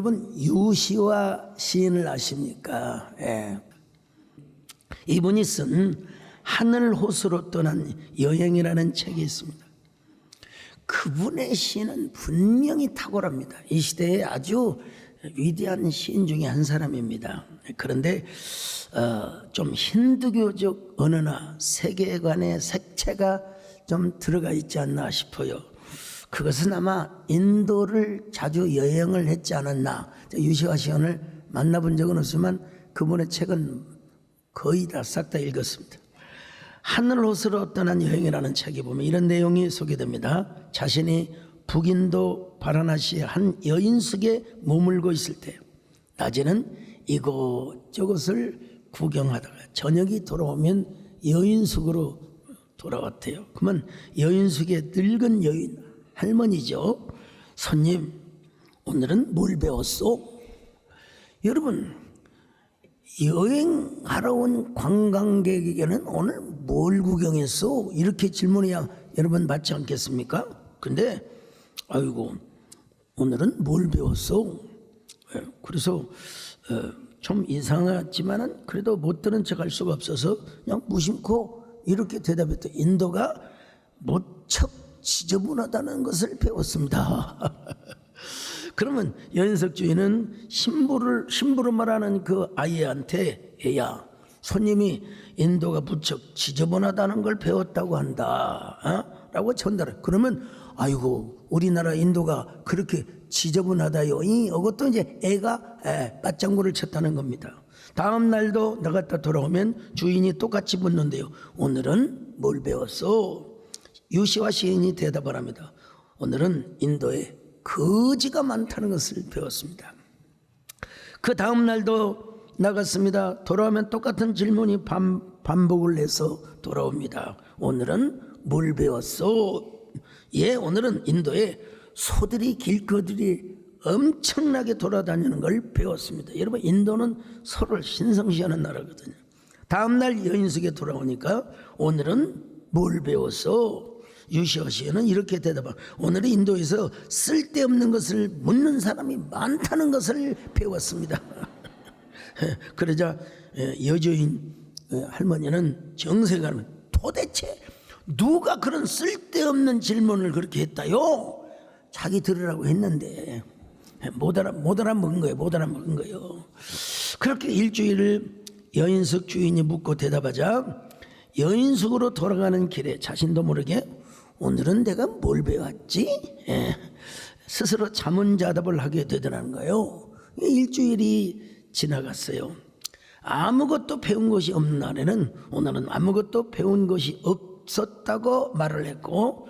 여러분 유시화 시인을 아십니까? 예. 이분이 쓴 하늘 호수로 떠난 여행이라는 책이 있습니다. 그분의 시는 분명히 탁월합니다. 이 시대에 아주 위대한 시인 중에 한 사람입니다. 그런데 좀 힌두교적 언어나 세계관의 색채가 좀 들어가 있지 않나 싶어요. 그것은 아마 인도를 자주 여행을 했지 않았나. 유시화 시인을 만나본 적은 없지만 그분의 책은 거의 다 싹 다 읽었습니다. 하늘 호수로 떠난 여행이라는 책에 보면 이런 내용이 소개됩니다. 자신이 북인도 바라나시의 한 여인숙에 머물고 있을 때 낮에는 이곳저곳을 구경하다가 저녁이 돌아오면 여인숙으로 돌아왔대요. 그러면 여인숙의 늙은 여인 할머니죠. 손님, 오늘은 뭘 배웠소? 여러분, 여행하러 온 관광객에게는 오늘 뭘 구경했어? 이렇게 질문해야 여러분 맞지 않겠습니까? 근데 아이고 오늘은 뭘 배웠어? 그래서 좀 이상하지만은 그래도 못 들은 척 할 수가 없어서 그냥 무심코 이렇게 대답했다. 인도가 무척 지저분하다는 것을 배웠습니다. 그러면 여인숙 주인은 신부로 말하는 그 아이한테 얘야, 손님이 인도가 무척 지저분하다는 걸 배웠다고 한다 라고 전달해. 그러면 아이고 우리나라 인도가 그렇게 지저분하다요. 이것도 이제 애가 맞장구를 쳤다는 겁니다. 다음 날도 나갔다 돌아오면 주인이 똑같이 묻는데요. 오늘은 뭘 배웠어? 유시화 시인이 대답을 합니다. 오늘은 인도에 거지가 많다는 것을 배웠습니다. 그 다음 날도 나갔습니다. 돌아오면 똑같은 질문이 반복을 해서 돌아옵니다. 오늘은 뭘 배웠어? 예, 오늘은 인도에 소들이 길거리에 엄청나게 돌아다니는 걸 배웠습니다. 여러분, 인도는 소를 신성시하는 나라거든요. 다음 날 여인숙에 돌아오니까 오늘은 뭘 배웠어? 유시화 시인은 이렇게 대답합니다. 오늘은 인도에서 쓸데없는 것을 묻는 사람이 많다는 것을 배웠습니다. 그러자 여주인 할머니는 정색하는, 도대체 누가 그런 쓸데없는 질문을 그렇게 했다요? 자기 들으라고 했는데 못 알아먹은 거예요. 그렇게 일주일을 여인숙 주인이 묻고 대답하자 여인숙으로 돌아가는 길에 자신도 모르게 오늘은 내가 뭘 배웠지? 스스로 자문자답을 하게 되더라는 거예요. 일주일이 지나갔어요. 아무것도 배운 것이 없는 날에는 오늘은 아무것도 배운 것이 없었다고 말을 했고,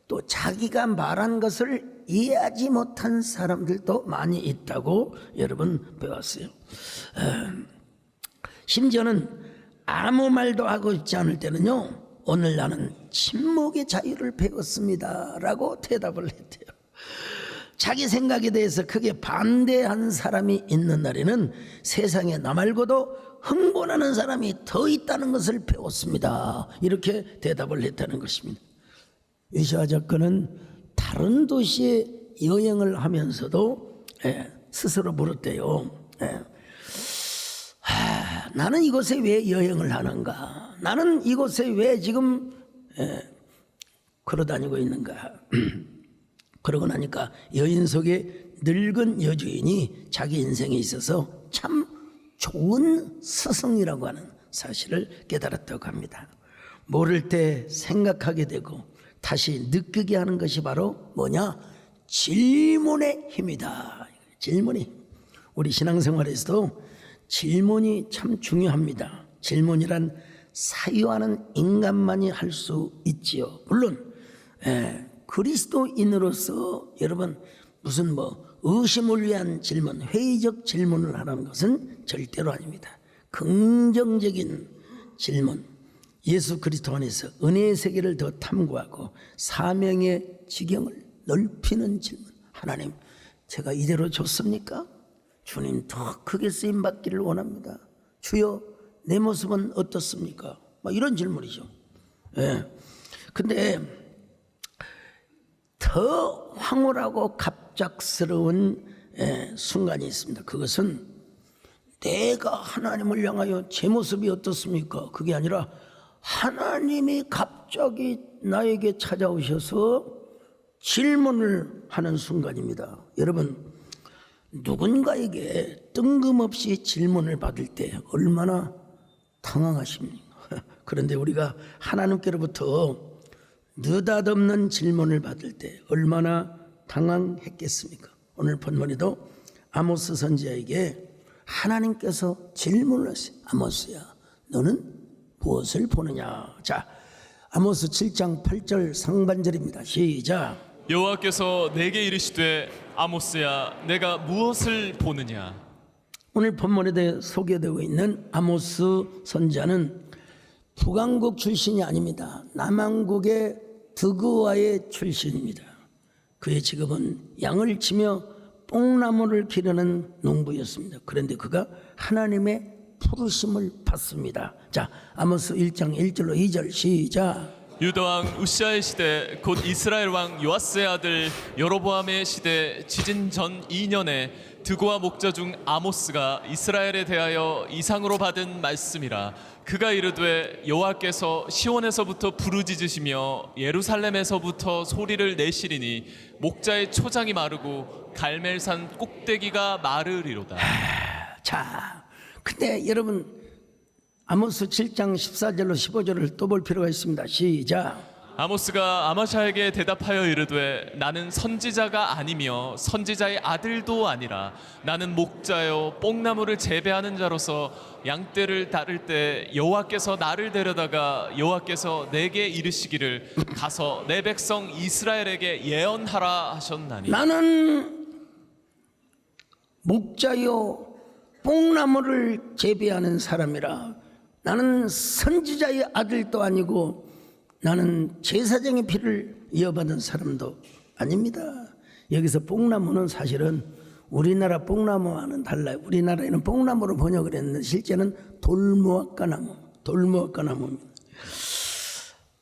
또 자기가 말한 것을 이해하지 못한 사람들도 많이 있다고 여러분 배웠어요. 심지어는 아무 말도 하고 있지 않을 때는요, 오늘 나는 침묵의 자유를 배웠습니다 라고 대답을 했대요. 자기 생각에 대해서 크게 반대한 사람이 있는 날에는 세상에 나 말고도 흥분하는 사람이 더 있다는 것을 배웠습니다, 이렇게 대답을 했다는 것입니다. 유시화 작가는 다른 도시에 여행을 하면서도 스스로 물었대요. 나는 이곳에 왜 여행을 하는가? 나는 이곳에 왜 지금 걸어다니고 있는가? 그러고 나니까 여인숙의 늙은 여주인이 자기 인생에 있어서 참 좋은 스승이라고 하는 사실을 깨달았다고 합니다. 모를 때 생각하게 되고 다시 느끼게 하는 것이 바로 뭐냐? 질문의 힘이다. 질문이. 우리 신앙생활에서도 질문이 참 중요합니다. 질문이란 사유하는 인간만이 할 수 있지요. 물론 그리스도인으로서 여러분 무슨 의심을 위한 질문, 회의적 질문을 하는 것은 절대로 아닙니다. 긍정적인 질문, 예수 그리스도 안에서 은혜의 세계를 더 탐구하고 사명의 지경을 넓히는 질문. 하나님, 제가 이대로 좋습니까? 주님, 더 크게 쓰임받기를 원합니다. 주여, 내 모습은 어떻습니까? 이런 질문이죠. 근데 더 황홀하고 갑작스러운 순간이 있습니다. 그것은 내가 하나님을 향하여 제 모습이 어떻습니까? 그게 아니라 하나님이 갑자기 나에게 찾아오셔서 질문을 하는 순간입니다. 여러분, 누군가에게 뜬금없이 질문을 받을 때 얼마나 당황하십니까? 그런데 우리가 하나님께로부터 느닷없는 질문을 받을 때 얼마나 당황했겠습니까? 오늘 본문에도 아모스 선지자에게 하나님께서 질문을 하세요. 아모스야, 너는 무엇을 보느냐? 자, 아모스 7장 8절 상반절입니다. 시작. 여호와께서 내게 이르시되 아모스야, 내가 무엇을 보느냐? 오늘 본문에 대해 소개되고 있는 아모스 선지자는 북왕국 출신이 아닙니다. 남왕국의 드그와의 출신입니다. 그의 직업은 양을 치며 뽕나무를 기르는 농부였습니다. 그런데 그가 하나님의 부르심을 받습니다. 자, 아모스 1장 1절로 2절 시작. 유다왕 우시아의 시대 곧 이스라엘 왕 요아스의 아들 여로보암의 시대 지진 전 2년에 드고와 목자 중 아모스가 이스라엘에 대하여 이상으로 받은 말씀이라. 그가 이르되 여호와께서 시온에서부터 부르짖으시며 예루살렘에서부터 소리를 내시리니 목자의 초장이 마르고 갈멜산 꼭대기가 마르리로다. 자, 근데 여러분 아모스 7장 14절로 15절을 또 볼 필요가 있습니다. 시작. 아모스가 아마샤에게 대답하여 이르되 나는 선지자가 아니며 선지자의 아들도 아니라 나는 목자요 뽕나무를 재배하는 자로서 양떼를 따를 때 여호와께서 나를 데려다가 여호와께서 내게 이르시기를 가서 내 백성 이스라엘에게 예언하라 하셨나니 나는 목자요 뽕나무를 재배하는 사람이라. 나는 선지자의 아들도 아니고 나는 제사장의 피를 이어받은 사람도 아닙니다. 여기서 뽕나무는 사실은 우리나라 뽕나무와는 달라요. 우리나라에는 뽕나무로 번역을 했는데 실제는 돌무화과나무입니다.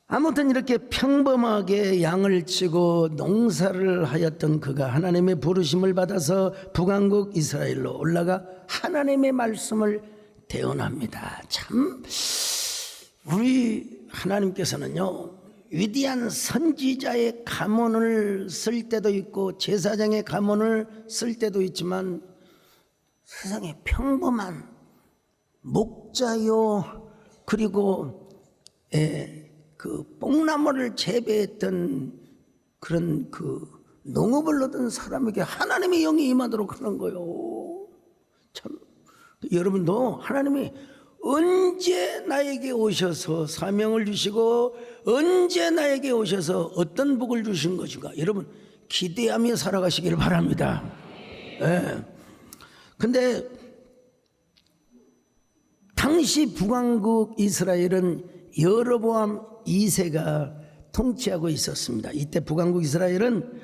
아무튼 이렇게 평범하게 양을 치고 농사를 하였던 그가 하나님의 부르심을 받아서 북왕국 이스라엘로 올라가 하나님의 말씀을 대언합니다. 참 우리 하나님께서는요, 위대한 선지자의 가문을 쓸 때도 있고 제사장의 가문을 쓸 때도 있지만 세상에 평범한 목자요 그리고 그 뽕나무를 재배했던 그런 그 농업을 얻은 사람에게 하나님의 영이 임하도록 하는 거예요. 참 여러분도 하나님이 언제 나에게 오셔서 사명을 주시고 언제 나에게 오셔서 어떤 복을 주신 것인가, 여러분 기대하며 살아가시길 바랍니다. 근데 당시 북왕국 이스라엘은 여로보암 2세가 통치하고 있었습니다. 이때 북왕국 이스라엘은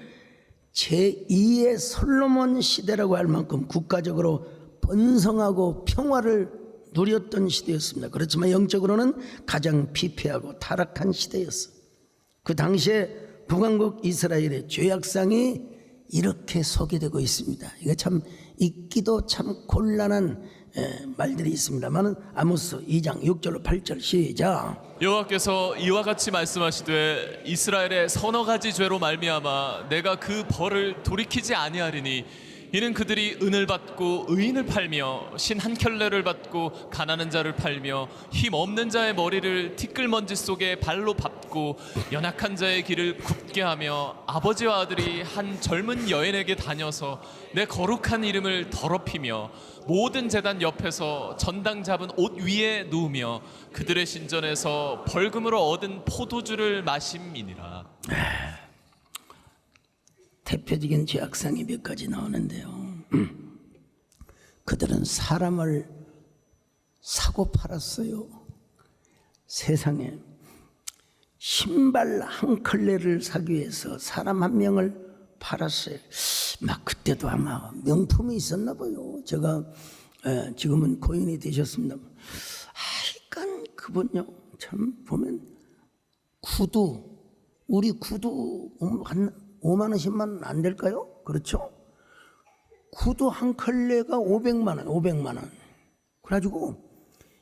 제2의 솔로몬 시대라고 할 만큼 국가적으로 번성하고 평화를 누렸던 시대였습니다. 그렇지만 영적으로는 가장 피폐하고 타락한 시대였어요. 그 당시에 북왕국 이스라엘의 죄악상이 이렇게 소개되고 있습니다. 이게 참 읽기도 참 곤란한 말들이 있습니다만 아모스 2장 6절로 8절 시작. 여호와께서 이와 같이 말씀하시되 이스라엘의 서너 가지 죄로 말미암아 내가 그 벌을 돌이키지 아니하리니 이는 그들이 은을 받고 의인을 팔며 신 한 켤레를 받고 가난한 자를 팔며 힘 없는 자의 머리를 티끌먼지 속에 발로 밟고 연약한 자의 길을 굽게 하며 아버지와 아들이 한 젊은 여인에게 다녀서 내 거룩한 이름을 더럽히며 모든 제단 옆에서 전당 잡은 옷 위에 누우며 그들의 신전에서 벌금으로 얻은 포도주를 마심이니라. 대표적인 죄악상이 몇 가지 나오는데요. 그들은 사람을 사고 팔았어요. 세상에 신발 한 컬레를 사기 위해서 사람 한 명을 팔았어요. 막 그때도 아마 명품이 있었나 봐요. 제가 지금은 고인이 되셨습니다. 하여간 그분요, 참 보면 구두, 우리 구두 한 5만 원 10만 원 안 될까요? 그렇죠? 구두 한 컬레가 500만 원. 그래가지고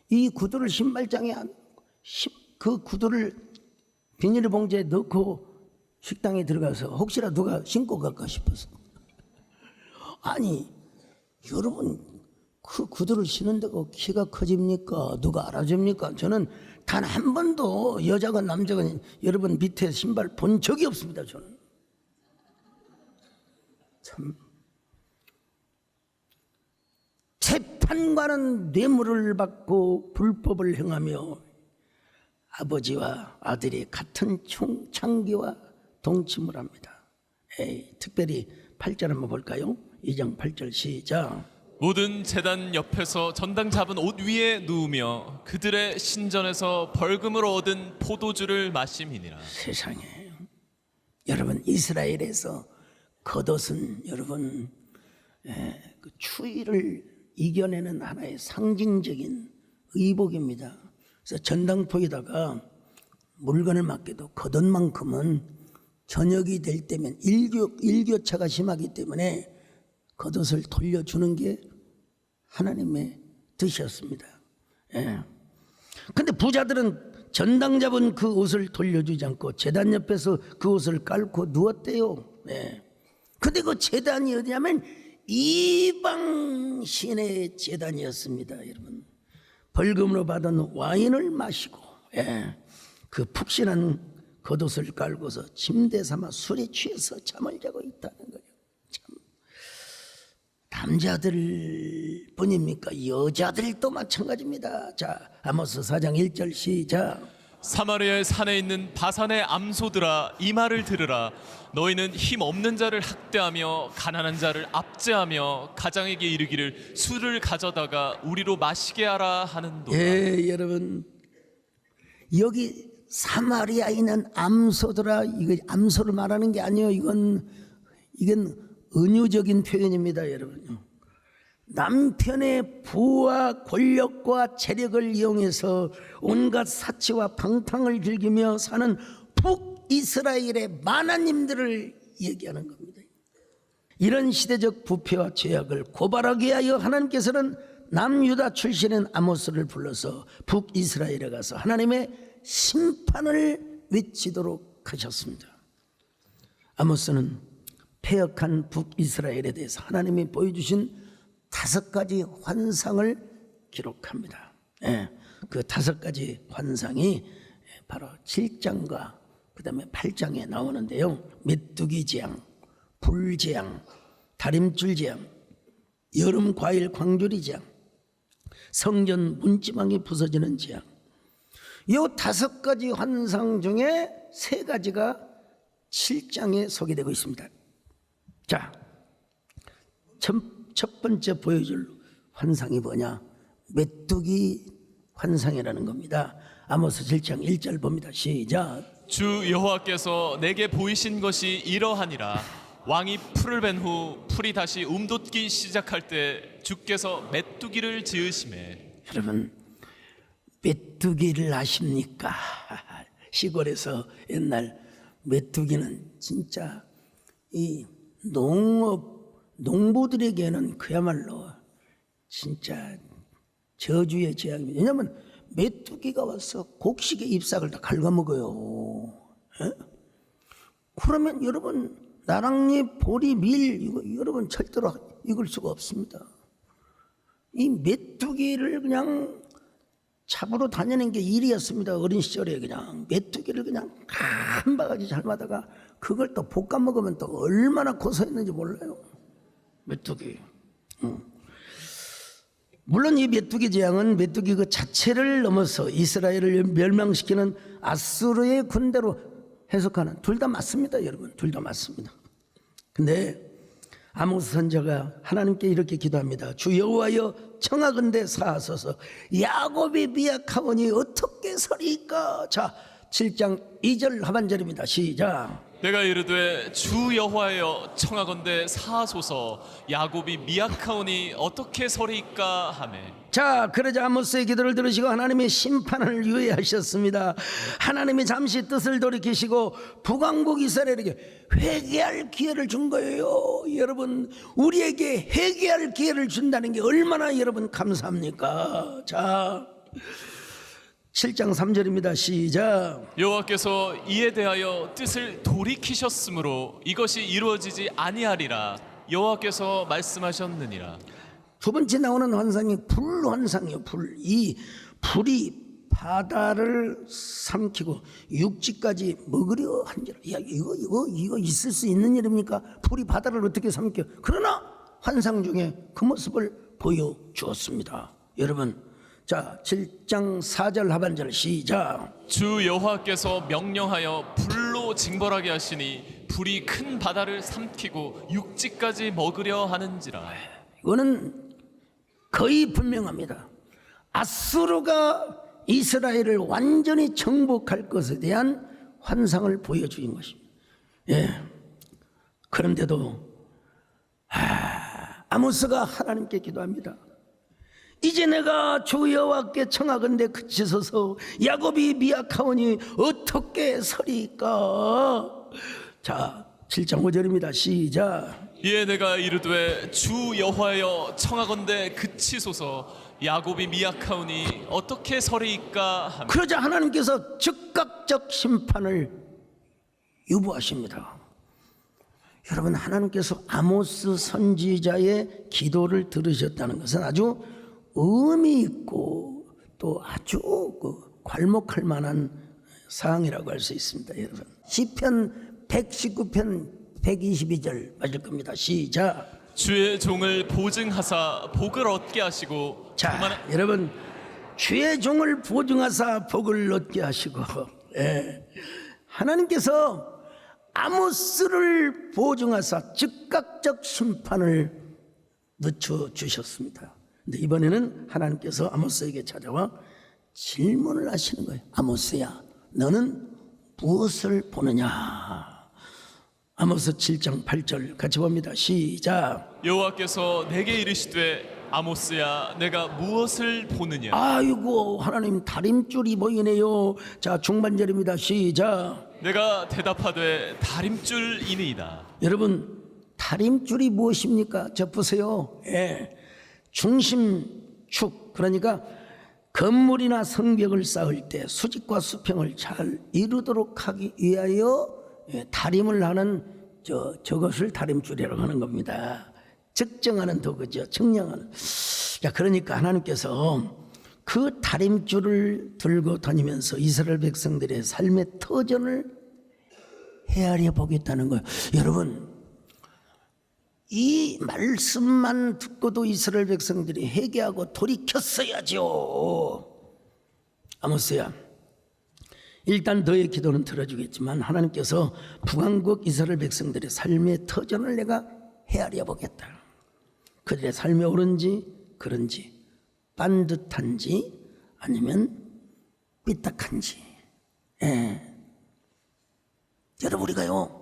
이 구두를 신발장에 그 구두를 비닐봉지에 넣고 식당에 들어가서 혹시나 누가 신고 갈까 싶어서. 아니 여러분, 그 구두를 신는다고 키가 커집니까? 누가 알아줍니까? 저는 단 한 번도 여자가 남자가 여러분 밑에 신발 본 적이 없습니다. 저는 참, 재판관은 뇌물을 받고 불법을 행하며 아버지와 아들이 같은 창기와 동침을 합니다. 특별히 8절 한번 볼까요? 2장 8절 시작. 모든 제단 옆에서 전당 잡은 옷 위에 누우며 그들의 신전에서 벌금으로 얻은 포도주를 마심이니라. 세상에, 여러분 이스라엘에서 겉옷은 여러분 그 추위를 이겨내는 하나의 상징적인 의복입니다. 그래서 전당포에다가 물건을 맡겨도 겉옷만큼은 저녁이 될 때면 일교차가 심하기 때문에 겉옷을 돌려주는 게 하나님의 뜻이었습니다. 그런데 부자들은 전당 잡은 그 옷을 돌려주지 않고 제단 옆에서 그 옷을 깔고 누웠대요. 근데 그 제단이 어디냐면 이방 신의 제단이었습니다. 여러분, 벌금으로 받은 와인을 마시고 그 푹신한 겉옷을 깔고서 침대 삼아 술에 취해서 잠을 자고 있다는 거예요. 참, 남자들 뿐입니까? 여자들도 마찬가지입니다. 자, 아모스 4장 1절 시작. 사마리아의 산에 있는 바산의 암소들아, 이 말을 들으라. 너희는 힘 없는 자를 학대하며 가난한 자를 압제하며 가장에게 이르기를 술을 가져다가 우리로 마시게 하라 하는도다. 여러분, 여기 사마리아에 있는 암소들아, 이거 암소를 말하는 게 아니에요. 이건 은유적인 표현입니다, 여러분. 남편의 부와 권력과 재력을 이용해서 온갖 사치와 방탕을 즐기며 사는 북이스라엘의 만화님들을 얘기하는 겁니다. 이런 시대적 부패와 죄악을 고발하기 위하여 하나님께서는 남유다 출신인 아모스를 불러서 북이스라엘에 가서 하나님의 심판을 외치도록 하셨습니다. 아모스는 패역한 북이스라엘에 대해서 하나님이 보여주신 5가지 환상을 기록합니다. 그 5가지 환상이 바로 7장과 그 다음에 8장에 나오는데요. 메뚜기 재앙, 불 재앙, 다림줄 재앙, 여름 과일 광주리 재앙, 성전 문지방이 부서지는 재앙. 이 5가지 환상 중에 3가지가 7장에 소개되고 있습니다. 자, 첫 번째 보여줄 환상이 뭐냐? 메뚜기 환상이라는 겁니다. 아모스 7장 1절 봅니다. 시작. 주 여호와께서 내게 보이신 것이 이러하니라. 왕이 풀을 벤 후 풀이 다시 움돋기 시작할 때 주께서 메뚜기를 지으시매. 여러분, 메뚜기를 아십니까? 시골에서 옛날 메뚜기는 진짜 이 농부들에게는 그야말로 진짜 저주의 재앙입니다. 왜냐하면 메뚜기가 와서 곡식의 잎사귀를 다 갉아먹어요. 그러면 여러분, 나랑잎, 보리, 밀 이거 여러분 절대로 익을 수가 없습니다. 이 메뚜기를 그냥 잡으러 다니는 게 일이었습니다. 어린 시절에 그냥 메뚜기를 그냥 한 바가지 삶아다가 그걸 또 볶아 먹으면 또 얼마나 고소했는지 몰라요. 메뚜기. 물론 이 메뚜기 재앙은 메뚜기 그 자체를 넘어서 이스라엘을 멸망시키는 아수르의 군대로 해석하는, 둘 다 맞습니다, 여러분. 둘 다 맞습니다. 근데 아모스 선지자가 하나님께 이렇게 기도합니다. 주 여호와여, 청하건대 사하소서. 야곱이 미약하오니 어떻게 서리까? 자, 7장 2절 하반절입니다. 시작. 내가 이르되 주 여호와여 청하건대 사하소서 야곱이 미약하오니 어떻게 서리이까 하매. 자, 그러자 아모스의 기도를 들으시고 하나님의 심판을 유예하셨습니다. 하나님이 잠시 뜻을 돌이키시고 북왕국 이스라엘에게 회개할 기회를 준 거예요. 여러분, 우리에게 회개할 기회를 준다는 게 얼마나 여러분 감사합니까? 자, 7장 3절입니다. 시작. 여호와께서 이에 대하여 뜻을 돌이키셨으므로 이것이 이루어지지 아니하리라 여호와께서 말씀하셨느니라. 두 번째 나오는 환상이 불 환상이요. 불. 이 불이 바다를 삼키고 육지까지 먹으려 한지라. 야, 이거 있을 수 있는 일입니까? 불이 바다를 어떻게 삼켜? 그러나 환상 중에 그 모습을 보여주었습니다. 여러분, 자, 7장 4절 하반절 시작. 주 여호와께서 명령하여 불로 징벌하게 하시니 불이 큰 바다를 삼키고 육지까지 먹으려 하는지라. 이거는 거의 분명합니다. 아수르가 이스라엘을 완전히 정복할 것에 대한 환상을 보여주인 것입니다. 예. 그런데도 아모스가 하나님께 기도합니다. 이제 내가 주 여호와께 청하건대 그치소서 야곱이 미약하오니 어떻게 서리까. 자, 7장 5절입니다. 시작. 이에 내가 이르되 주 여호와여 청하건대 그치소서 야곱이 미약하오니 어떻게 서리이까 하며. 그러자 하나님께서 즉각적 심판을 유보하십니다. 여러분, 하나님께서 아모스 선지자의 기도를 들으셨다는 것은 아주 의미 있고 또 아주 괄목할 만한 사항이라고 할 수 있습니다. 여러분, 시편 119편 122절 맞을 겁니다. 시작. 주의 종을 보증하사 복을 얻게 하시고. 자, 여러분, 주의 종을 보증하사 복을 얻게 하시고, 예. 하나님께서 아모스를 보증하사 즉각적 심판을 늦춰주셨습니다. 근데 이번에는 하나님께서 아모스에게 찾아와 질문을 하시는 거예요. 아모스야, 너는 무엇을 보느냐? 아모스 7장 8절 같이 봅니다. 시작. 여호와께서 내게 이르시되 아모스야 내가 무엇을 보느냐. 아이고, 하나님, 다림줄이 보이네요. 자, 중반절입니다. 시작. 내가 대답하되 다림줄이니이다. 여러분, 다림줄이 무엇입니까? 저 보세요. 예. 중심축, 그러니까 건물이나 성벽을 쌓을 때 수직과 수평을 잘 이루도록 하기 위하여 다림을 하는 저것을 다림줄이라고 하는 겁니다. 측정하는 도구죠. 측량하는. 자, 그러니까 하나님께서 그 다림줄을 들고 다니면서 이스라엘 백성들의 삶의 터전을 헤아려 보겠다는 거예요. 여러분, 이 말씀만 듣고도 이스라엘 백성들이 회개하고 돌이켰어야죠. 아모스야, 일단 너의 기도는 들어주겠지만 하나님께서 북왕국 이스라엘 백성들의 삶의 터전을 내가 헤아려 보겠다. 그들의 삶이 옳은지 그런지, 반듯한지 아니면 삐딱한지. 예. 여러분, 우리가요,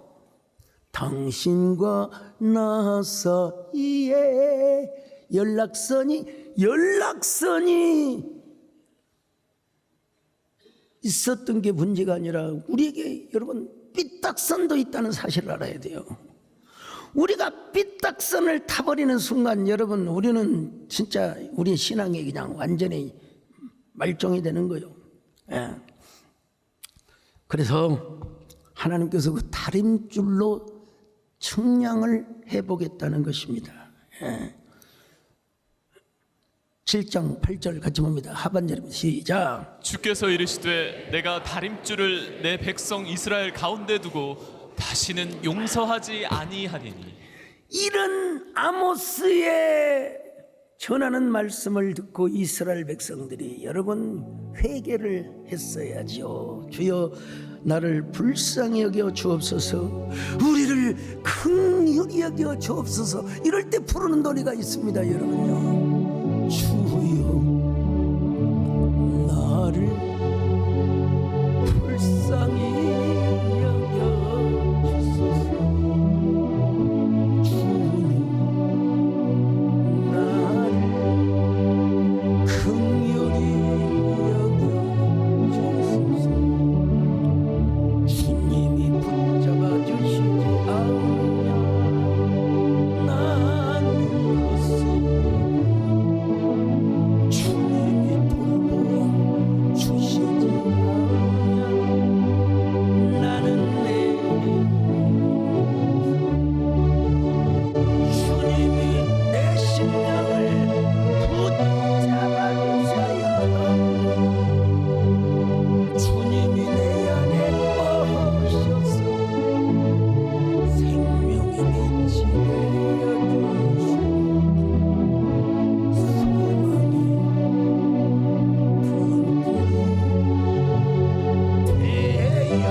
당신과 나 사이에 연락선이 있었던 게 문제가 아니라 우리에게 여러분 삐딱선도 있다는 사실을 알아야 돼요. 우리가 삐딱선을 타버리는 순간 여러분, 우리는 진짜 우리 신앙이 그냥 완전히 말종이 되는 거예요. 예. 그래서 하나님께서 그 다림줄로 측량을 해보겠다는 것입니다. 예. 7장 8절 같이 봅니다. 하반절입니다. 시작. 주께서 이르시되 내가 다림줄을 내 백성 이스라엘 가운데 두고 다시는 용서하지 아니하리니. 이런 아모스의 전하는 말씀을 듣고 이스라엘 백성들이 여러분 회개를 했어야죠. 주여, 나를 불쌍히 여겨 주옵소서, 우리를 긍휼히 여겨 주옵소서. 이럴 때 부르는 노래가 있습니다. 여러분요, 주여 나를 불쌍히 여겨주소서. 주님 나를 긍휼히 여겨주소서. 주님이 붙잡아 주시지 않으면 나는 헛소리고, 주님이 돌보아 주시지 않으면 나는 내 주님이 내 심령을 붙잡아 주셔야 주님이 내 안에 오셔서 생명의 빛이 되어주시고 소망이 등불이 되어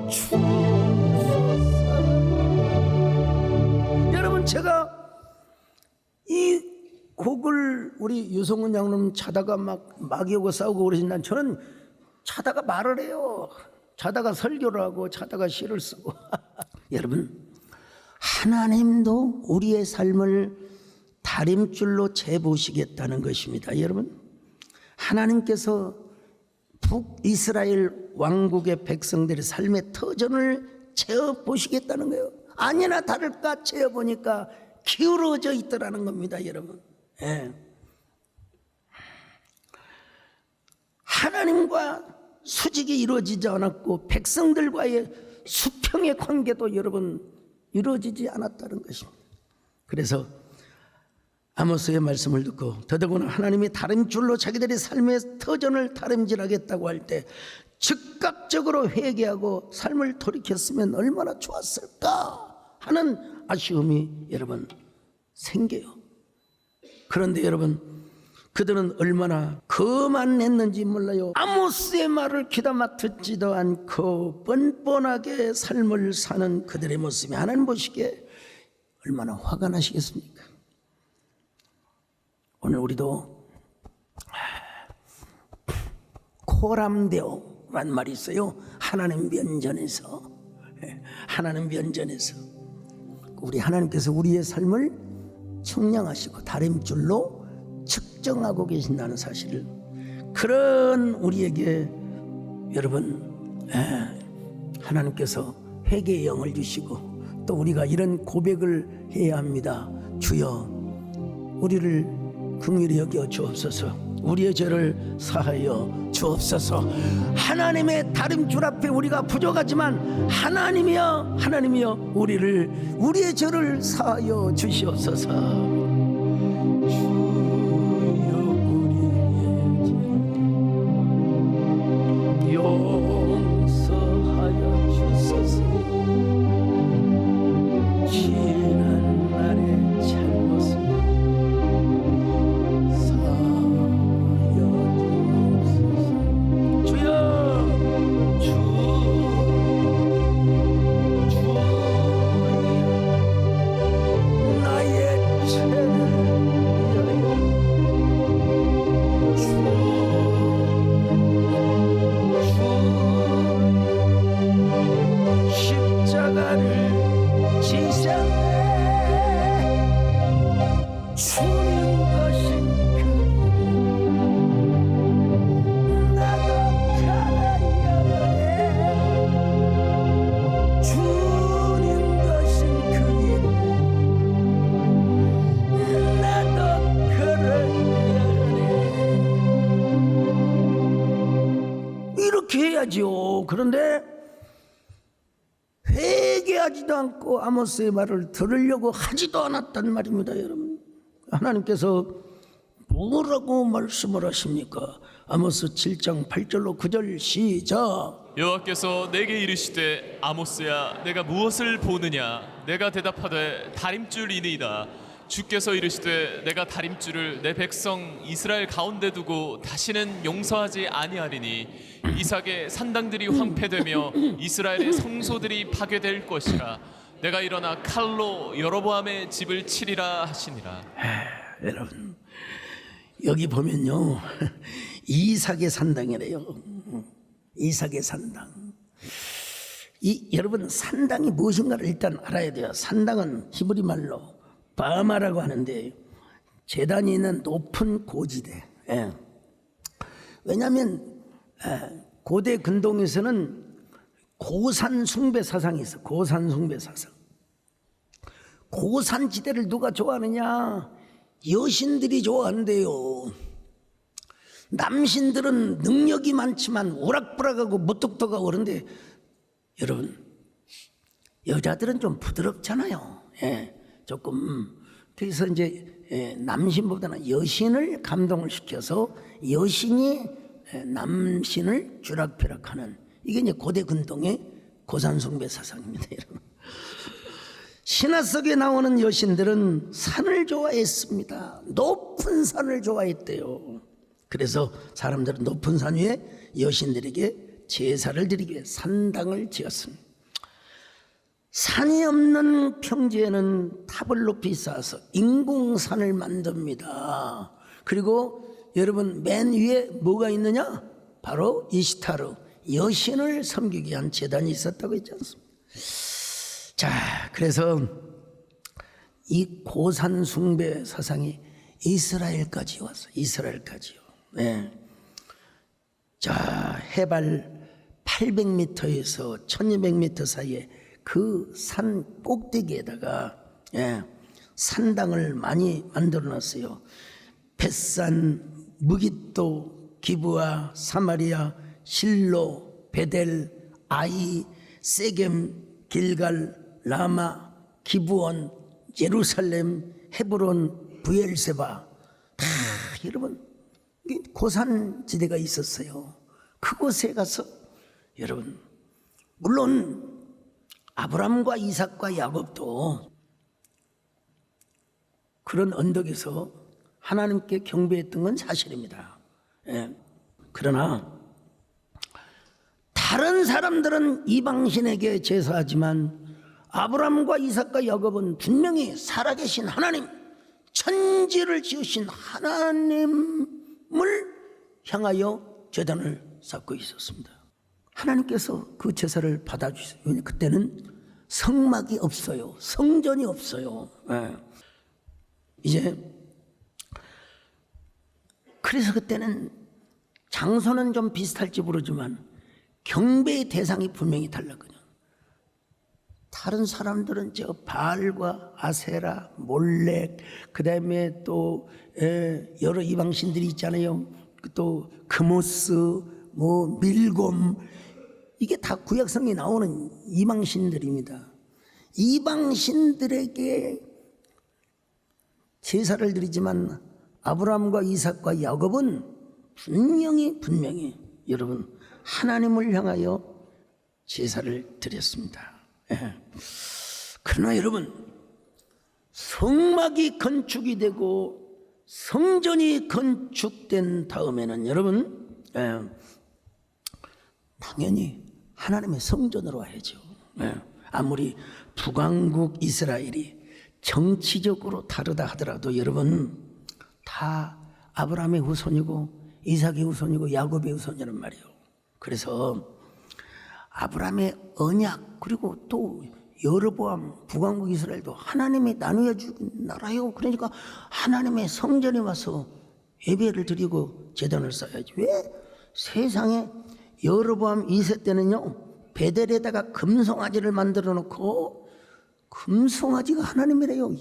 주소서. 여러분, 제가 이 곡을 우리 유성훈 장로님 자다가 막 마귀하고 싸우고 그러신다는, 저는 자다가 말을 해요. 자다가 설교를 하고 자다가 시를 쓰고. 여러분, 하나님도 우리의 삶을 다림줄로 재보시겠다는 것입니다. 여러분, 하나님께서 북이스라엘 왕국의 백성들의 삶의 터전을 재어보시겠다는 거예요. 아니나 다를까 재어보니까 기울어져 있더라는 겁니다. 여러분, 예. 하나님과 수직이 이루어지지 않았고 백성들과의 수평의 관계도 여러분 이루어지지 않았다는 것입니다. 그래서 아모스의 말씀을 듣고 더더구나 하나님이 다림줄로 자기들의 삶의 터전을 다림질하겠다고 할 때 즉각적으로 회개하고 삶을 돌이켰으면 얼마나 좋았을까 하는 아쉬움이 여러분 생겨요. 그런데 여러분, 그들은 얼마나 거만했는지 몰라요. 아모스의 말을 귀담아 듣지도 않고 뻔뻔하게 삶을 사는 그들의 모습이 하나님 보시기에 얼마나 화가 나시겠습니까? 오늘 우리도 코람데오란 말이 있어요. 하나님 면전에서, 하나님 면전에서 우리 하나님께서 우리의 삶을 측량하시고 다림줄로 측정하고 계신다는 사실을, 그런 우리에게 여러분 하나님께서 회개의 영을 주시고 또 우리가 이런 고백을 해야 합니다. 주여 우리를 긍휼히 여겨 주옵소서. 우리의 죄를 사하여 주옵소서. 하나님의 다림줄 앞에 우리가 부족하지만 하나님이여 하나님이여 우리의 죄를 사하여 주시옵소서. 주여 우리의 죄 용서하여 주소서. 지난 날의 잘못을 해야지요. 그런데 회개하지도 않고 아모스의 말을 들으려고 하지도 않았단 말입니다. 여러분, 하나님께서 뭐라고 말씀을 하십니까? 아모스 7장 8절로 9절 시작. 여호와께서 내게 이르시되 아모스야 내가 무엇을 보느냐? 내가 대답하되 다림줄이니이다. 주께서 이르시되 내가 다림줄을 내 백성 이스라엘 가운데 두고 다시는 용서하지 아니하리니 이삭의 산당들이 황폐되며 이스라엘의 성소들이 파괴될 것이라. 내가 일어나 칼로 여로보암의 집을 치리라 하시니라. 여러분 여기 보면요 이삭의 산당이래요. 이삭의 산당. 여러분 산당이 무엇인가를 일단 알아야 돼요. 산당은 히브리 말로 바마라고 하는데 제단이 있는 높은 고지대. 예. 왜냐하면 고대 근동에서는 고산 숭배 사상이 있어. 고산 숭배 사상. 고산 지대를 누가 좋아하느냐? 여신들이 좋아한대요. 남신들은 능력이 많지만 오락부락하고 무뚝뚝하고 그런데 여러분 여자들은 좀 부드럽잖아요. 예, 조금. 그래서 이제 남신보다는 여신을 감동을 시켜서 여신이 남신을 쥐락펴락하는 이게 이제 고대 근동의 고산숭배 사상입니다. 여러분. 신화 속에 나오는 여신들은 산을 좋아했습니다. 높은 산을 좋아했대요. 그래서 사람들은 높은 산 위에 여신들에게 제사를 드리기 위해 산당을 지었습니다. 산이 없는 평지에는 탑을 높이 쌓아서 인공산을 만듭니다. 그리고 여러분 맨 위에 뭐가 있느냐? 바로 이시타르 여신을 섬기기 위한 제단이 있었다고 했지 않습니까? 자, 그래서 이 고산 숭배 사상이 이스라엘까지 왔어요. 이스라엘까지요. 네. 자, 해발 800m에서 1200m 사이에 그 산 꼭대기에다가 산당을 많이 만들어 놨어요. 벳산, 무깃도, 기브아, 사마리아, 실로, 베델, 아이, 세겜, 길갈, 라마, 기브온, 예루살렘, 헤브론, 부엘세바 다 여러분 고산지대가 있었어요. 그곳에 가서 여러분 물론 아브람과 이삭과 야곱도 그런 언덕에서 하나님께 경배했던 건 사실입니다. 그러나 다른 사람들은 이방신에게 제사하지만 아브람과 이삭과 야곱은 분명히 살아계신 하나님, 천지를 지으신 하나님을 향하여 제단을 쌓고 있었습니다. 하나님께서 그 제사를 받아주셨어요. 왜냐하면 그때는 성막이 없어요. 성전이 없어요. 이제 그래서 그때는 장소는 좀 비슷할지 모르지만 경배의 대상이 분명히 달랐거든요. 다른 사람들은 저 바알과 아세라, 몰렉, 그 다음에 또 여러 이방신들이 있잖아요. 또 크모스, 뭐 밀곰, 이게 다 구약성에 나오는 이방신들입니다. 이방신들에게 제사를 드리지만 아브라함과 이삭과 야곱은 분명히 여러분 하나님을 향하여 제사를 드렸습니다. 그러나 여러분 성막이 건축이 되고 성전이 건축된 다음에는 여러분 당연히 하나님의 성전으로 와야죠. 아무리 북왕국 이스라엘이 정치적으로 다르다 하더라도 여러분 다 아브라함의 후손이고 이삭의 후손이고 야곱의 후손이란 말이에요. 그래서 아브라함의 언약 그리고 또 여로보암 북왕국 이스라엘도 하나님이 나누어 주긴 나라요. 그러니까 하나님의 성전에 와서 예배를 드리고 제단을 쌓아야지. 왜 세상에 여로보암 2세 때는요 베델에다가 금송아지를 만들어 놓고 금송아지가 하나님이래요.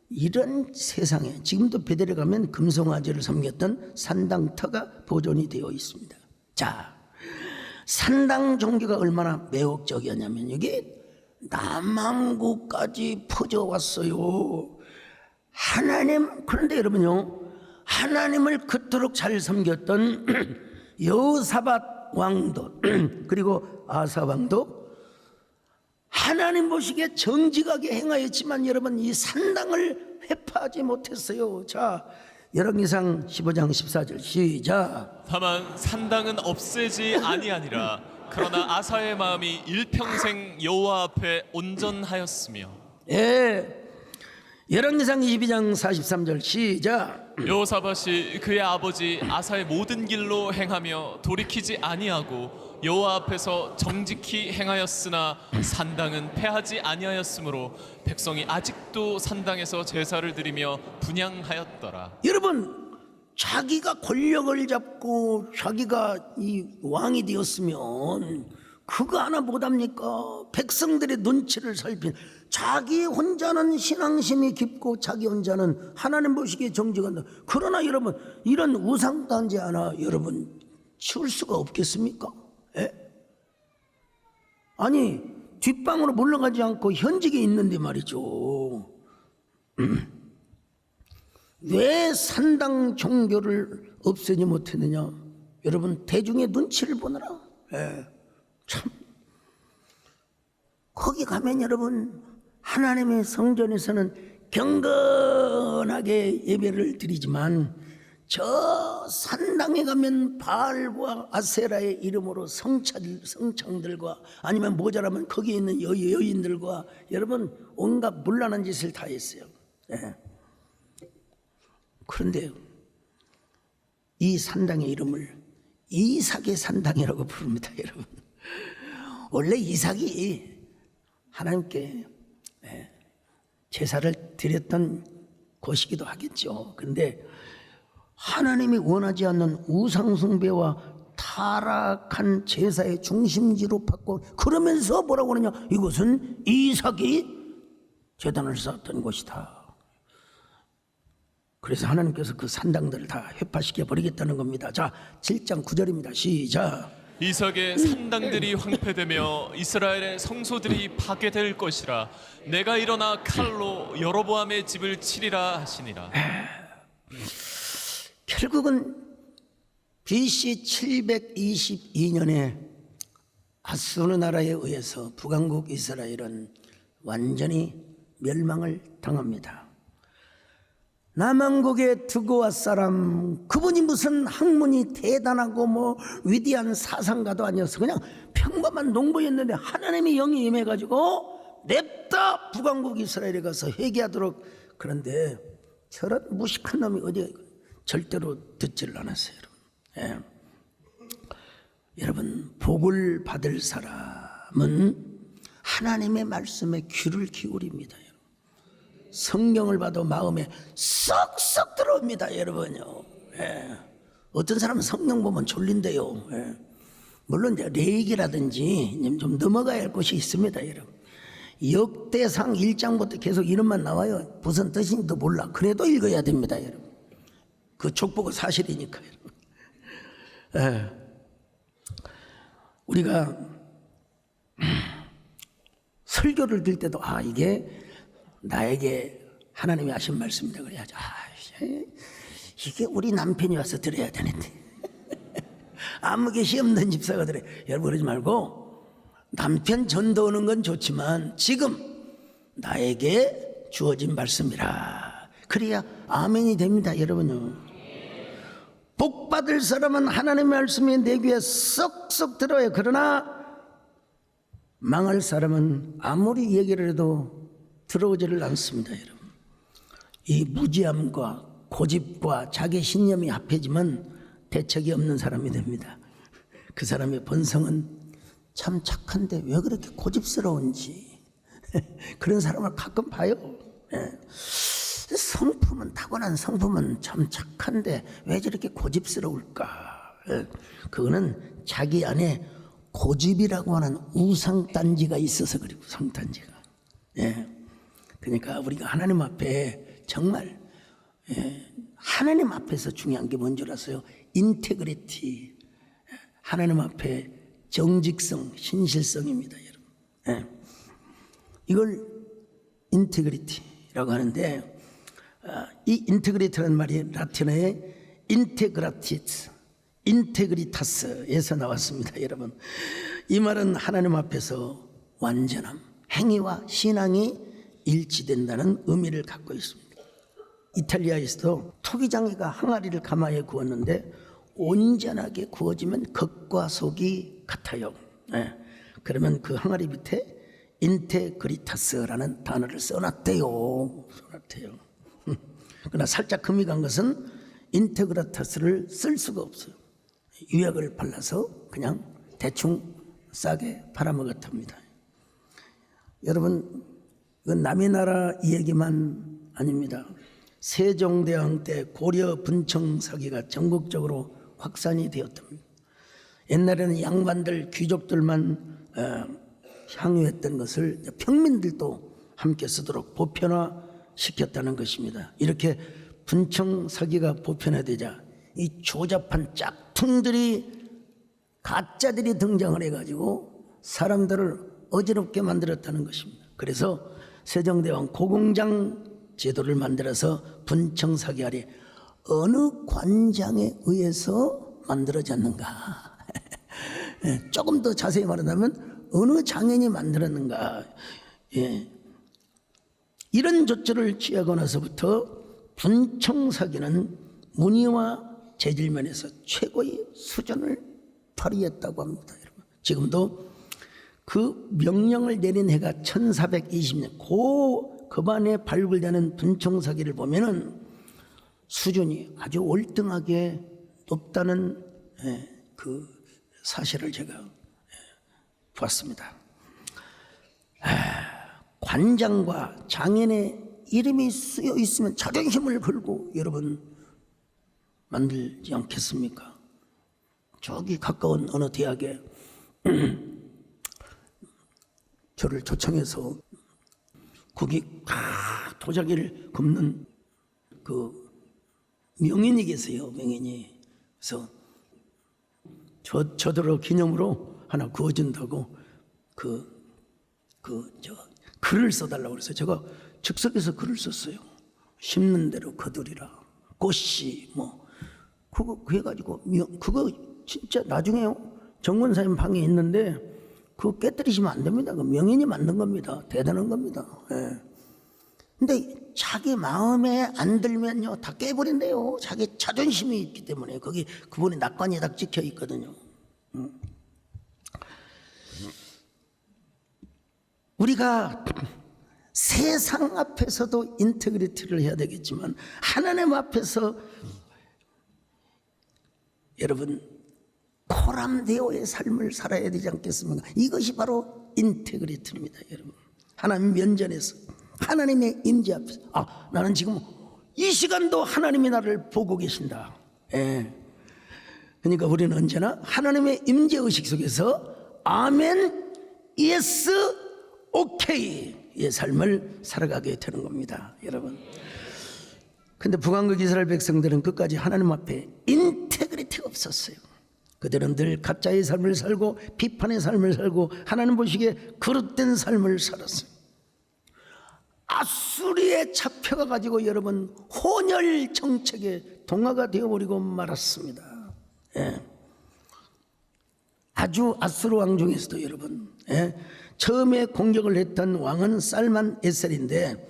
이런 세상에 지금도 베델에 가면 금송아지를 섬겼던 산당터가 보존이 되어 있습니다. 자, 산당 종교가 얼마나 매혹적이었냐면 이게 남한국까지 퍼져왔어요. 하나님, 그런데 여러분요 하나님을 그토록 잘 섬겼던 여호사밧 왕도 그리고 아사 왕도 하나님 보시기에 정직하게 행하였지만 여러분 이 산당을 회파하지 못했어요. 자, 열왕기상 15장 14절 시작. 다만 산당은 없애지 아니하니라. 그러나 아사의 마음이 일평생 여호와 앞에 온전하였으며. 예, 열왕기상 22장 43절 시작. 여호사밧이 그의 아버지 아사의 모든 길로 행하며 돌이키지 아니하고 여호와 앞에서 정직히 행하였으나 산당은 패하지 아니하였으므로 백성이 아직도 산당에서 제사를 드리며 분향하였더라. 여러분, 자기가 권력을 잡고 자기가 이 왕이 되었으면 그거 하나 못합니까? 백성들의 눈치를 살핀, 자기 혼자는 신앙심이 깊고 자기 혼자는 하나님 보시기에 정직한다. 그러나 여러분, 이런 우상단지 하나 여러분 치울 수가 없겠습니까? 예? 아니, 뒷방으로 물러가지 않고 현직에 있는데 말이죠. 왜 산당 종교를 없애지 못했느냐? 여러분, 대중의 눈치를 보느라. 참, 거기 가면 여러분, 하나님의 성전에서는 경건하게 예배를 드리지만 저 산당에 가면 바알과 아세라의 이름으로 성창들과 아니면 모자라면 거기에 있는 여인들과 여러분 온갖 문란한 짓을 다 했어요. 그런데 이 산당의 이름을 이삭의 산당이라고 부릅니다. 여러분, 원래 이삭이 하나님께 제사를 드렸던 곳이기도 하겠죠. 그런데 하나님이 원하지 않는 우상숭배와 타락한 제사의 중심지로 바꿔, 그러면서 뭐라고 하느냐? 이곳은 이삭이 제단을 쌓았던 곳이다. 그래서 하나님께서 그 산당들을 다 회파시켜 버리겠다는 겁니다. 자, 7장 9절입니다. 시작. 이삭의 산당들이 황폐되며 이스라엘의 성소들이 파괴될 것이라. 내가 일어나 칼로 여로보암의 집을 치리라 하시니라. 결국은 BC 722년에 아수르 나라에 의해서 북왕국 이스라엘은 완전히 멸망을 당합니다. 남왕국의 드고아 사람, 그분이 무슨 학문이 대단하고 뭐 위대한 사상가도 아니어서 그냥 평범한 농부였는데 하나님의 영이 임해가지고 냅다 북왕국 이스라엘에 가서 회개하도록. 그런데 저런 무식한 놈이 어디가 절대로 듣지를 않았어요. 여러분, 여러분, 복을 받을 사람은 하나님의 말씀에 귀를 기울입니다. 성경을 봐도 마음에 쏙쏙 들어옵니다. 여러분요. 어떤 사람은 성경 보면 졸린대요. 물론 이제 레이기라든지 좀 넘어가야 할 곳이 있습니다. 여러분, 역대상 1장부터 계속 이름만 나와요. 무슨 뜻인지도 몰라. 그래도 읽어야 됩니다. 여러분, 그 족보가 사실이니까. 우리가 설교를 들 때도 이게 나에게 하나님이 하신 말씀이다 그래야죠. 이게 우리 남편이 와서 들어야 되는데 아무 개시 없는 집사가 들어요. 여러분, 그러지 말고 남편 전도하는 건 좋지만 지금 나에게 주어진 말씀이라, 그래야 아멘이 됩니다. 여러분요, 복 받을 사람은 하나님의 말씀이 내 귀에 쏙쏙 들어요. 그러나 망할 사람은 아무리 얘기를 해도 들어오지를 않습니다. 여러분, 이 무지함과 고집과 자기 신념이 합해지면 대책이 없는 사람이 됩니다. 그 사람의 본성은 참 착한데 왜 그렇게 고집스러운지 그런 사람을 가끔 봐요. 성품은, 타고난 성품은 참 착한데 왜 저렇게 고집스러울까? 그거는 자기 안에 고집이라고 하는 우상단지가 있어서 그리고 성단지가. 그러니까 우리가 하나님 앞에 정말 하나님 앞에서 중요한 게 뭔지 알았어요? 인테그리티. 하나님 앞에 정직성, 신실성입니다. 여러분, 이걸 인테그리티라고 하는데, 이 인테그리티라는 말이 라틴어의 인테그리타스에서 나왔습니다. 여러분, 이 말은 하나님 앞에서 완전함, 행위와 신앙이 일치된다는 의미를 갖고 있습니다. 이탈리아에서도 토기장이가 항아리를 가마에 구웠는데 온전하게 구워지면 겉과 속이 같아요. 그러면 그 항아리 밑에 인테그리타스라는 단어를 써놨대요. 그러나 살짝 금이 간 것은 인테그라타스를 쓸 수가 없어요. 유약을 발라서 그냥 대충 싸게 팔아먹었답니다. 여러분, 이건 남의 나라 이야기만 아닙니다. 세종대왕 때 고려 분청 사기가 전국적으로 확산이 되었답니다. 옛날에는 양반들, 귀족들만 향유했던 것을 평민들도 함께 쓰도록 보편화시켰다는 것입니다. 이렇게 분청 사기가 보편화되자 이 조잡한 짝퉁들이, 가짜들이 등장을 해가지고 사람들을 어지럽게 만들었다는 것입니다. 그래서 세종대왕 고공장 제도를 만들어서 분청 사기알이 어느 관장에 의해서 만들어졌는가 조금 더 자세히 말하자면 어느 장인이 만들었는가, 이런 조처를 취하고 나서부터 분청 사기는 문의와 재질 면에서 최고의 수준을 발휘했다고 합니다. 여러분, 지금도 그 명령을 내린 해가 1420년 그반에 발굴되는 분청 사기를 보면은 수준이 아주 월등하게 높다는 그 사실을 제가 봤습니다. 관장과 장인의 이름이 쓰여 있으면 자존심을 걸고 여러분 만들지 않겠습니까? 저기 가까운 어느 대학에 저를 초청해서 거기 도자기를 굽는 그 명인이 계세요. 명인이. 그래서 저더러 기념으로 하나 구워준다고 글을 써달라고 그래서 제가 즉석에서 글을 썼어요. 심는 대로 거두리라. 꽃씨 그거 해가지고 그거 진짜 나중에요. 정권사님 방에 있는데 그거 깨뜨리시면 안 됩니다. 그 명인이 만든 겁니다. 대단한 겁니다. 근데 자기 마음에 안 들면요 다 깨버린대요. 자기 자존심이 있기 때문에 거기 그분이 낙관이 딱 찍혀 있거든요. 우리가 세상 앞에서도 인테그리티를 해야 되겠지만 하나님 앞에서 여러분 포람되어의 삶을 살아야 되지 않겠습니까? 이것이 바로 인테그리티입니다. 여러분, 하나님 면전에서 하나님의 임재 앞에서 나는 지금 이 시간도 하나님이 나를 보고 계신다. 그러니까 우리는 언제나 하나님의 임재의식 속에서 아멘, 예스, 오케이의 삶을 살아가게 되는 겁니다. 여러분, 근데 북왕국 이스라엘 백성들은 끝까지 하나님 앞에 인테그리티가 없었어요. 그들은 늘 가짜의 삶을 살고 비판의 삶을 살고 하나님 보시기에 그릇된 삶을 살았어요. 아수리에 잡혀가 가지고 여러분 혼혈 정책에 동화가 되어버리고 말았습니다. 아주 아수르 왕 중에서도 여러분 처음에 공격을 했던 왕은 살만 에셀인데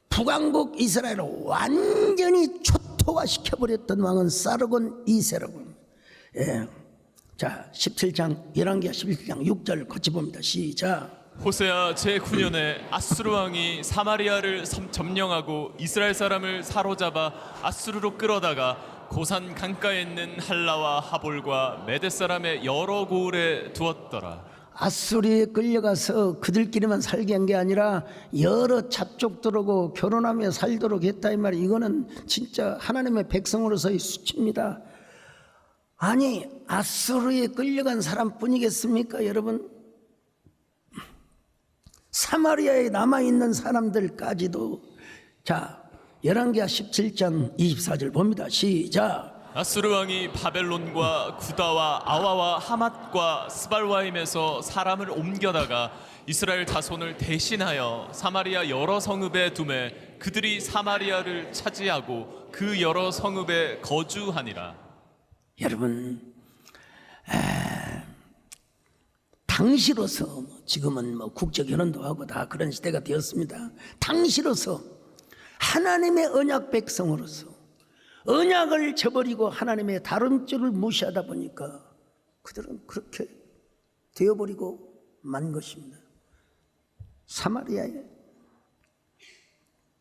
북왕국 이스라엘을 완전히 초토화시켜버렸던 왕은 사르곤 2세라고. 자, 17장 열왕기하 17장 6절 같이 봅니다. 시작. 호세아 제9년에 아수르 왕이 사마리아를 점령하고 이스라엘 사람을 사로잡아 아수르로 끌어다가 고산 강가에 있는 할라와 하볼과 메대 사람의 여러 고을에 두었더라. 아수리에 끌려가서 그들끼리만 살게 한 게 아니라 여러 잡족들하고 결혼하며 살도록 했다 이 말이, 이거는 진짜 하나님의 백성으로서의 수치입니다. 아니 아수르에 끌려간 사람뿐이겠습니까 여러분? 사마리아에 남아있는 사람들까지도. 자, 열왕기하 17장 24절 봅니다. 시작. 아수르 왕이 바벨론과 구다와 아와와 하맛과 스발와임에서 사람을 옮겨다가 이스라엘 자손을 대신하여 사마리아 여러 성읍에 두매 그들이 사마리아를 차지하고 그 여러 성읍에 거주하니라. 여러분, 당시로서 지금은 국제 결혼도 하고 다 그런 시대가 되었습니다. 당시로서 하나님의 언약 백성으로서 언약을 저버리고 하나님의 다른 줄을 무시하다 보니까 그들은 그렇게 되어버리고 만 것입니다. 사마리아에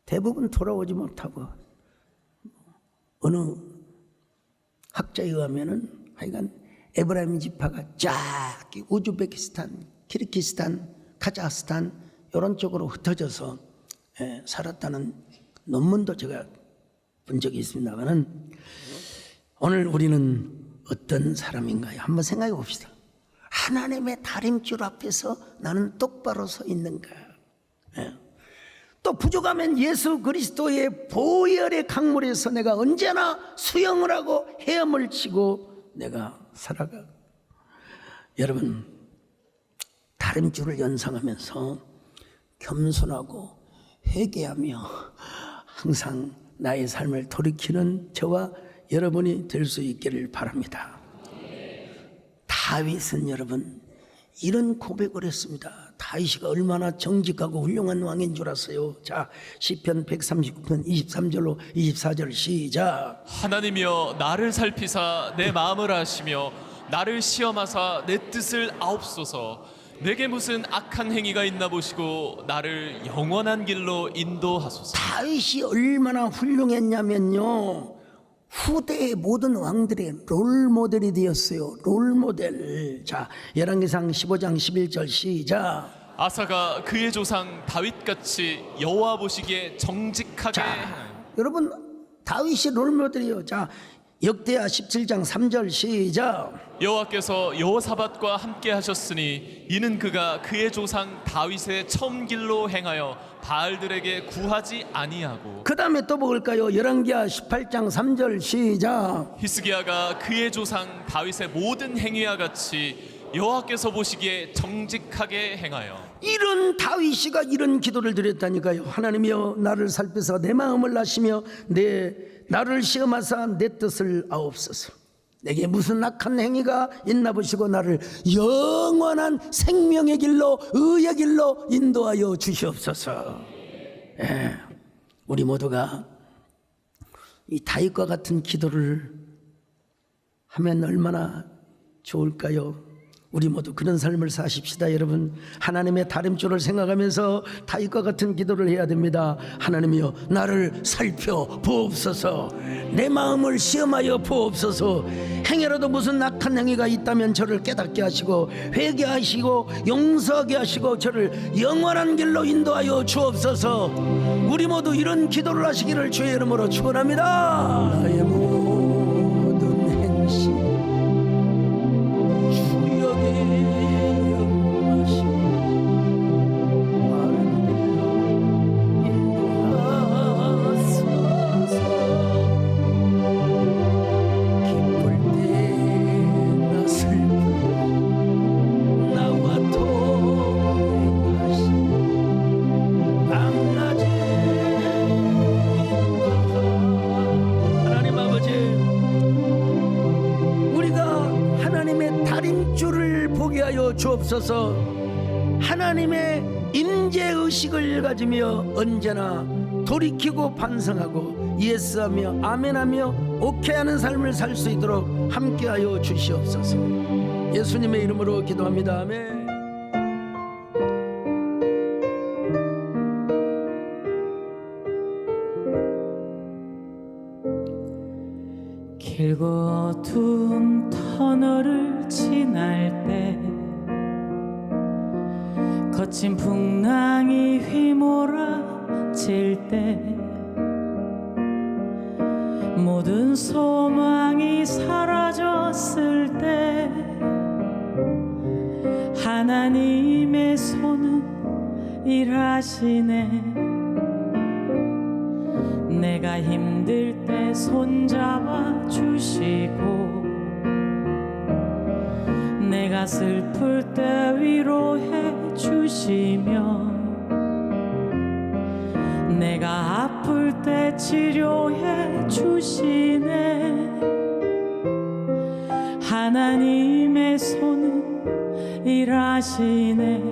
대부분 돌아오지 못하고 어느 학자에 의하면은 하여간 에브라임 지파가 쫙 우즈베키스탄, 키르기스탄, 카자흐스탄 이런 쪽으로 흩어져서 살았다는 논문도 제가 본 적이 있습니다만은 오늘 우리는 어떤 사람인가요? 한번 생각해 봅시다. 하나님의 다림줄 앞에서 나는 똑바로 서 있는가? 또 부족하면 예수 그리스도의 보혈의 강물에서 내가 언제나 수영을 하고 헤엄을 치고 내가 살아가. 여러분, 다림줄을 연상하면서 겸손하고 회개하며 항상 나의 삶을 돌이키는 저와 여러분이 될 수 있기를 바랍니다. 다윗은 여러분 이런 고백을 했습니다. 다윗이가 얼마나 정직하고 훌륭한 왕인 줄 아세요? 자, 시편 139편 23절로 24절 시작. 하나님이여 나를 살피사 내 마음을 아시며 나를 시험하사 내 뜻을 아옵소서. 내게 무슨 악한 행위가 있나 보시고 나를 영원한 길로 인도하소서. 다윗이 얼마나 훌륭했냐면요, 후대의 모든 왕들의 롤모델이 되었어요. 롤모델. 자, 열왕기상 15장 11절 시작. 아사가 그의 조상 다윗같이 여호와 보시기에 정직하게 여러분, 다윗이 롤모델이요. 자, 역대하 17장 3절 시작. 여호와께서 여호사밧과 함께 하셨으니 이는 그가 그의 조상 다윗의 처음 길로 행하여 바알들에게 구하지 아니하고. 그 다음에 또 볼까요? 열왕기하 18장 3절 시작. 히스기야가 그의 조상 다윗의 모든 행위와 같이 여호와께서 보시기에 정직하게 행하여. 이런 다윗이가 이런 기도를 드렸다니까요. 하나님이여 나를 살펴서 내 마음을 아시며 나를 시험하사 내 뜻을 아옵소서. 내게 무슨 악한 행위가 있나 보시고 나를 영원한 생명의 길로 의의 길로 인도하여 주시옵소서. 우리 모두가 이 다윗과 같은 기도를 하면 얼마나 좋을까요? 우리 모두 그런 삶을 사십시다. 여러분, 하나님의 다림줄을 생각하면서 다윗과 같은 기도를 해야 됩니다. 하나님이여 나를 살펴 보옵소서. 내 마음을 시험하여 보옵소서. 행여라도 무슨 악한 행위가 있다면 저를 깨닫게 하시고 회개하시고 용서하게 하시고 저를 영원한 길로 인도하여 주옵소서. 우리 모두 이런 기도를 하시기를 주의 이름으로 축원합니다. 나의 모든 행실 주옵소서. 하나님의 임재의식을 가지며 언제나 돌이키고 반성하고 예스하며 아멘하며 오케이하는 삶을 살 수 있도록 함께하여 주시옵소서. 예수님의 이름으로 기도합니다. 아멘. 길고 어두운 터널을 지날 때 거친 풍랑이 휘몰아칠 때 모든 소망이 사라졌을 때 하나님의 손은 일하시네. 내가 힘들 때 손잡아 주시고 내가 슬플 때 위로해 주시며 내가 아플 때 치료해 주시네. 하나님의 손은 일하시네.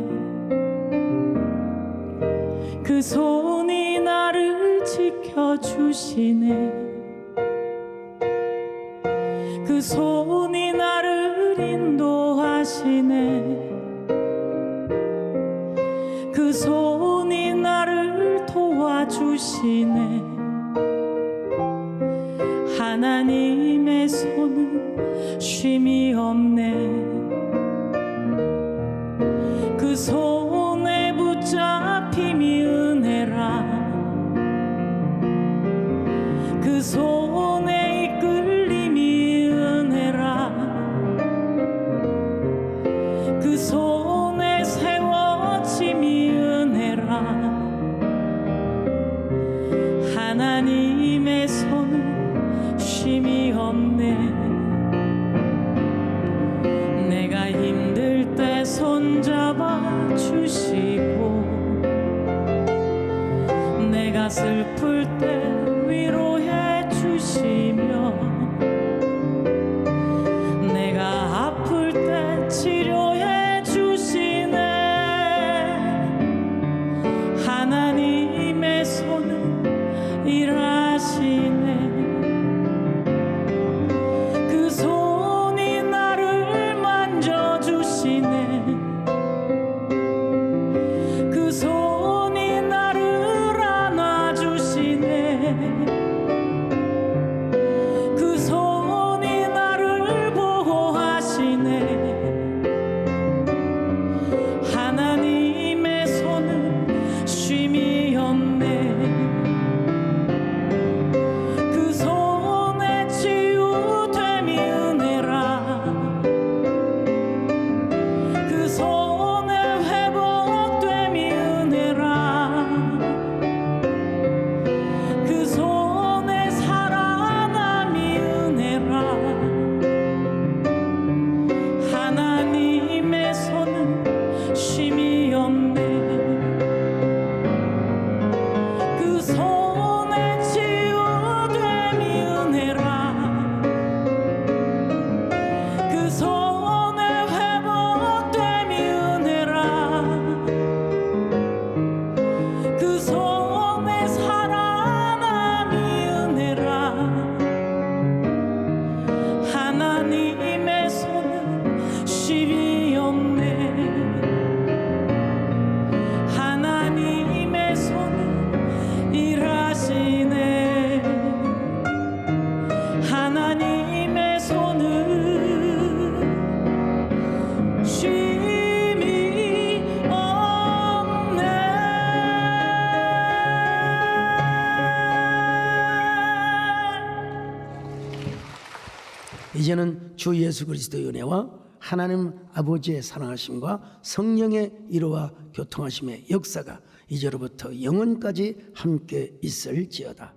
그 손이 나를 지켜주시네. 그 손이 나를 인도하시네. 그 손이 나를 도와주시네. 하나님의 손은 쉼이 없네. 그 손에 붙잡힘이 은혜라. 그 손에 이끌림이 은혜라. 그 손에 세워짐이 은혜라. 하나님의 손은 쉼이 없네. 내가 힘들 때 손잡아 주시고, 내가 슬플 때 위로해 주시며, 내가 아플 때 치료해 주시네. 하나님의 손은 일하시네. 그 손이 나를 만져주시네. 그 손이 나를 안아주시네. 그 손이 나를 보호하시네. 하나님의 손은 쉼이 없네. 그 손에 치유됨이 은혜라. 그 손에 회복됨이 은혜라. 그 손에 살아남이 은혜라. 하나님의 손은 쉼이 없네. 그 손에 치유됨이 은혜라. 그 손에 회복됨이 은혜라. 그 손에 살아남이 은혜라. 하나님의 손은 쉼이 없네. 하나님의 손은 일하시네. 하나님의 손은 쉼이 없네. 이제는 주 예수 그리스도의 은혜와 하나님 아버지의 사랑하심과 성령의 이루와 교통하심의 역사가 이제로부터 영원까지 함께 있을지어다.